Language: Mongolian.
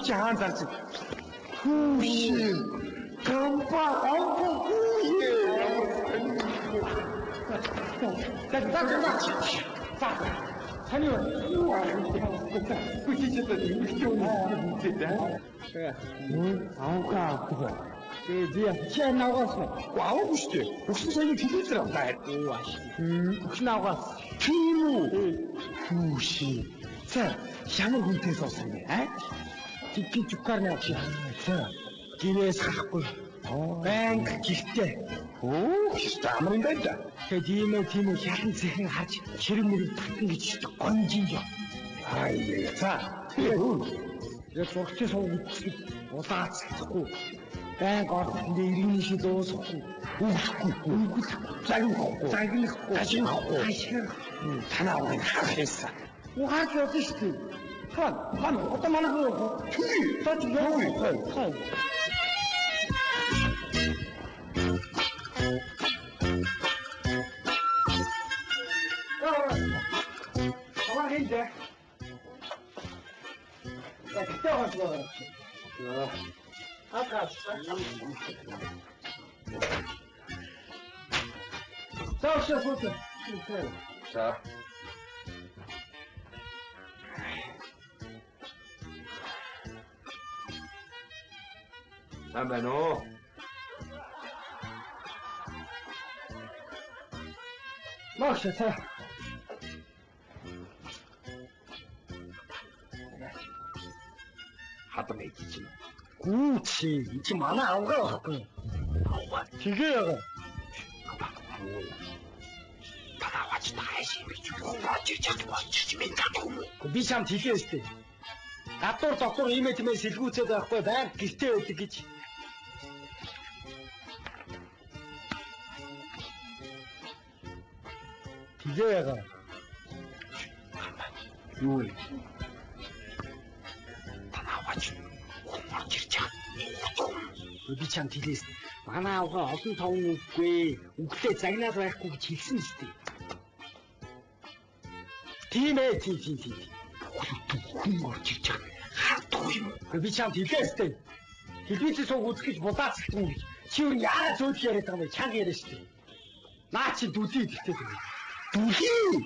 чи хаан зарж хүүшээ кампа Таны юу аа бүжижтэй имэгтэй үнэ үзээд аа Тэгээ чи наагаас гоо шүү. Өгсөн сайн телевизээр авлаа. Өгсөн наагаас тийм үү? Хүүшээ. За ямар хүнтэй суусан бэ? Чи чукаар наач. За гинээс хахгүй. Банк гихтээ. Хөөе, амар юм байна. Тэгээ тийм үү хятад зэхэн харж ширэг мөрөг татна гэж гонжин жоо. За. Яг сурчээ сууг үзэх улаацахгүй. Банк ордонд иргэний шиг дуусахгүй. Үгүй. Загнахгүй. Ашиг. Танаа уу харах юмсан. Ухаад явж штий. Хан одоо манай хөө. Тоо чи яа. Аваа хиндэ. Акас. Саша фото. За. Самбано. Маша, са. Хатам ээжи. Гүүчи чи манай авгаа байхгүй. Авгаа. Тэгээ яга. Таваач тааш юм чи болчих минь тахгүй. Би чамд хэлээ өстэй. Гадуур дотор имэж мэн сэлгүүцээд байхгүй байг гэртээ өгдөг гэж. Тэгээ яга. Юу вэ? Би чам хэлээс манай авгаа олон таван үгүй үгтэй загнаад байхгүй гэж хэлсэн шүү дээ. Тийм ээ тийм. Хүн орж ирж байгаа. Хардгүй юм. Би чам хэлээс дээ. Телевизээс сууг үзэх гэж булаацсан гэж. Чи юу яагаад зөөлх яриад байгаа юм бэ? Чанга яриа шүү дээ. Наа чи дүлий ихтэй. Дүлий?